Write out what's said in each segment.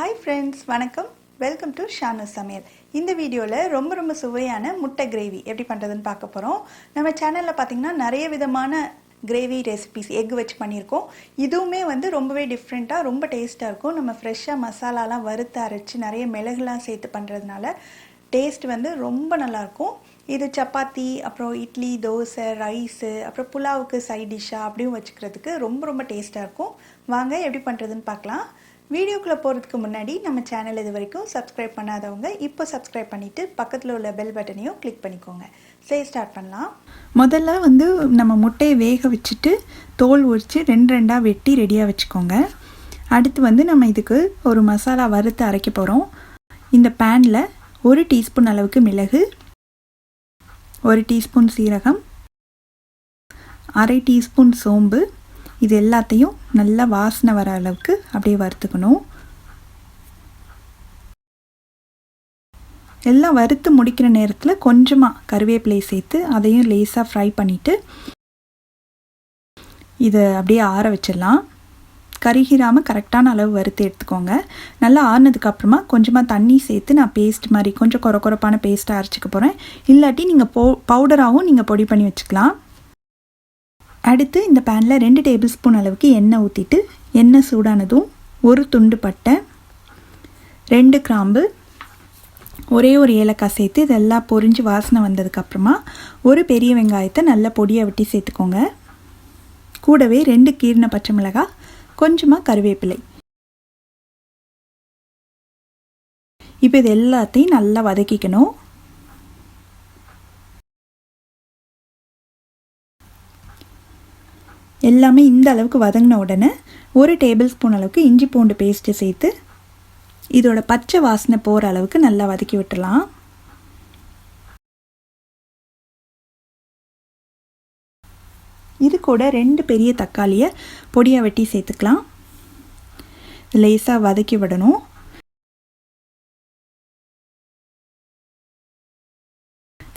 Hi friends, வணக்கம். Welcome to Shanu சமையல். இந்த வீடியோவில் ரொம்ப சுவையான முட்டை கிரேவி எப்படி பண்ணுறதுன்னு பார்க்க போகிறோம். நம்ம சேனலில் பார்த்திங்கன்னா நிறைய விதமான கிரேவி ரெசிபிஸ் எக் வச்சு பண்ணியிருக்கோம். இதுவுமே ரொம்பவே டிஃப்ரெண்ட்டாக ரொம்ப டேஸ்ட்டாக இருக்கும். நம்ம ஃப்ரெஷ்ஷாக மசாலாலாம் வறுத்து அரைச்சி நிறைய மிளகுலாம் சேர்த்து பண்ணுறதுனால டேஸ்ட் ரொம்ப நல்லாயிருக்கும். இது சப்பாத்தி, அப்புறம் இட்லி, தோசை, ரைஸு, அப்புறம் புலாவுக்கு சைட் டிஷ்ஷாக அப்படியும் வச்சுக்கிறதுக்கு ரொம்ப டேஸ்ட்டாக இருக்கும். வாங்க எப்படி பண்ணுறதுன்னு பார்க்கலாம். வீடியோக்குள்ளே போகிறதுக்கு முன்னாடி நம்ம சேனல் இது வரைக்கும் சப்ஸ்கிரைப் பண்ணாதவங்க இப்போ சப்ஸ்கிரைப் பண்ணிவிட்டு பக்கத்தில் உள்ள பெல் பட்டனையும் கிளிக் பண்ணிக்கோங்க. சரி, ஸ்டார்ட் பண்ணலாம். முதல்ல நம்ம முட்டையை வேக வச்சுட்டு தோல் உரித்து ரெண்டாக வெட்டி ரெடியாக வச்சுக்கோங்க. அடுத்து நம்ம இதுக்கு ஒரு மசாலா வறுத்து அரைக்க போகிறோம். இந்த பேனில் 1 டீஸ்பூன் அளவுக்கு மிளகு, 1 டீஸ்பூன் சீரகம், 1/2 டீஸ்பூன் சோம்பு, இது எல்லாத்தையும் நல்லா வாசனை வர அளவுக்கு அப்படியே வறுத்துக்கணும். எல்லாம் வறுத்து முடிக்கிற நேரத்தில் கொஞ்சமாக கருவேப்பிலை சேர்த்து அதையும் லேசாக ஃப்ரை பண்ணிவிட்டு இதை அப்படியே ஆற வச்சிடலாம். கருகிராமல் கரெக்டான அளவு வறுத்து எடுத்துக்கோங்க. நல்லா ஆறினதுக்கப்புறமா கொஞ்சமாக தண்ணி சேர்த்து நான் பேஸ்ட் மாதிரி கொஞ்சம் கொரப்பான பேஸ்ட்டாக அரைச்சிக்க போகிறேன். இல்லாட்டி நீங்கள் பவுடராகவும் நீங்கள் பொடி பண்ணி வச்சுக்கலாம். அடுத்து இந்த பேனில் 2 டேபிள் ஸ்பூன் அளவுக்கு எண்ணெய் ஊற்றிட்டு எண்ணெய் சூடானதும் 1 துண்டு பட்டை, 2 கிராம்பு, ஒரே ஒரு ஏலக்காய் சேர்த்து இதெல்லாம் பொரிஞ்சு வாசனை வந்ததுக்கப்புறமா 1 பெரிய வெங்காயத்தை நல்லா பொடியாக வெட்டி சேர்த்துக்கோங்க. கூடவே 2 கீறின பச்சை மிளகாய், கொஞ்சமாக கருவேப்பிலை. இப்போ இது எல்லாத்தையும் நல்லா வதக்கிக்கணும். எல்லாமே இந்த அளவுக்கு வதங்கின உடனே 1 டேபிள் ஸ்பூன் அளவுக்கு இஞ்சி பூண்டு பேஸ்ட்டு சேர்த்து இதோட பச்சை வாசனை போகிற அளவுக்கு நல்லா வதக்கி விட்டுடலாம். இது கூட 2 பெரிய தக்காளியை பொடியாக வெட்டி சேர்த்துக்கலாம். லேசாக வதக்கி விடணும்.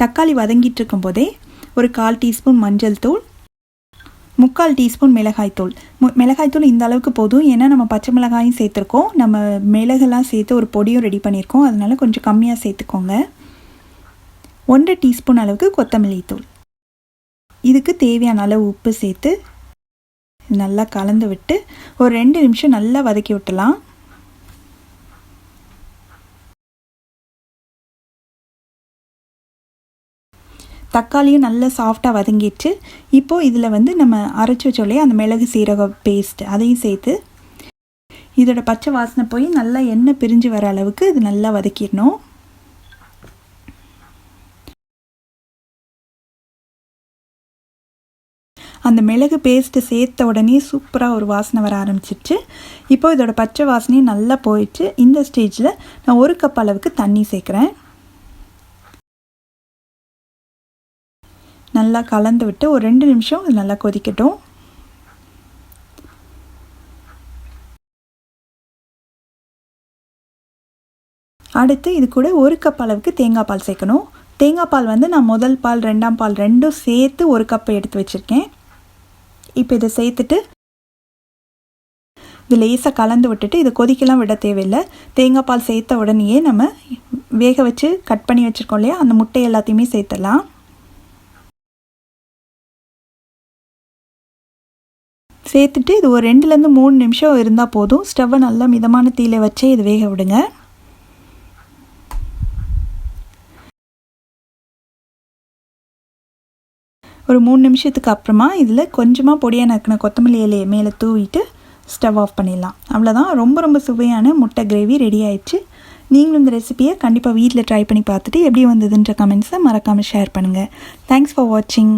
தக்காளி வதங்கிட்டு இருக்கும் போதே ஒரு 1/4 டீஸ்பூன் மஞ்சள் தூள், 3/4 டீஸ்பூன் மிளகாய்த்தூள். மிளகாய்த்தூள் இந்த அளவுக்கு போதும், ஏன்னா நம்ம பச்சை மிளகாயும் சேர்த்துருக்கோம், நம்ம மிளகெல்லாம் சேர்த்து ஒரு பொடியும் ரெடி பண்ணியிருக்கோம், அதனால கொஞ்சம் கம்மியாக சேர்த்துக்கோங்க. 1/2 டீஸ்பூன் அளவுக்கு கொத்தமல்லி தூள். இதுக்கு தேவையான அளவு உப்பு சேர்த்து நல்லா கலந்து விட்டு ஒரு 2 நிமிஷம் நல்லா வதக்கி விட்டுலாம். தக்காளியும் நல்லா சாஃப்டாக வதங்கிடுச்சு. இப்போது இதில் நம்ம அரைச்சி வச்சோலையே அந்த மிளகு சீரக பேஸ்ட் அதையும் சேர்த்து இதோட பச்சை வாசனை போய் நல்லா எண்ணெய் பிரிஞ்சு வர அளவுக்கு இது நல்லா வதக்கிடணும். அந்த மிளகு பேஸ்ட்டு சேர்த்த உடனே சூப்பராக ஒரு வாசனை வர ஆரம்பிச்சிருச்சு. இப்போது இதோட பச்சை வாசனையும் நல்லா போயிடுச்சு. இந்த ஸ்டேஜில் நான் 1 கப் அளவுக்கு தண்ணி சேர்க்குறேன். நல்லா கலந்து விட்டு ஒரு 2 நிமிஷம் இது நல்லா கொதிக்கட்டும். அடுத்து இது கூட 1 கப் அளவுக்கு தேங்காய் பால் சேர்க்கணும். தேங்காய் பால் நான் முதல் பால் 2ஆம் பால் ரெண்டும் சேர்த்து 1 கப் எடுத்து வச்சுருக்கேன். இப்போ இதை சேர்த்துட்டு இது லேசாக கலந்து விட்டுட்டு இதை கொதிக்கலாம் விட தேவையில்லை. தேங்காய் பால் சேர்த்த உடனேயே நம்ம வேக வச்சு கட் பண்ணி வச்சுருக்கோம் இல்லையா, அந்த முட்டை எல்லாத்தையுமே சேர்த்துடலாம். சேர்த்துட்டு இது ஒரு 2லேருந்து 3 நிமிஷம் இருந்தால் போதும். ஸ்டவ்வை நல்லா மிதமான தீயில வச்சே இது வேக விடுங்க. ஒரு 3 நிமிஷத்துக்கு அப்புறமா இதில் கொஞ்சமாக பொடியாக நறுக்கின கொத்தமல்லி இலையை மேலே தூவிட்டு ஸ்டவ் ஆஃப் பண்ணிடலாம். அவ்வளோதான், ரொம்ப சுவையான முட்டை கிரேவி ரெடி ஆயிடுச்சு. நீங்களும் இந்த ரெசிபியை கண்டிப்பாக வீட்டில் ட்ரை பண்ணி பார்த்துட்டு எப்படி வந்ததுன்ற கமெண்ட்ஸை மறக்காமல் ஷேர் பண்ணுங்கள். தேங்க்ஸ் ஃபார் வாட்சிங்.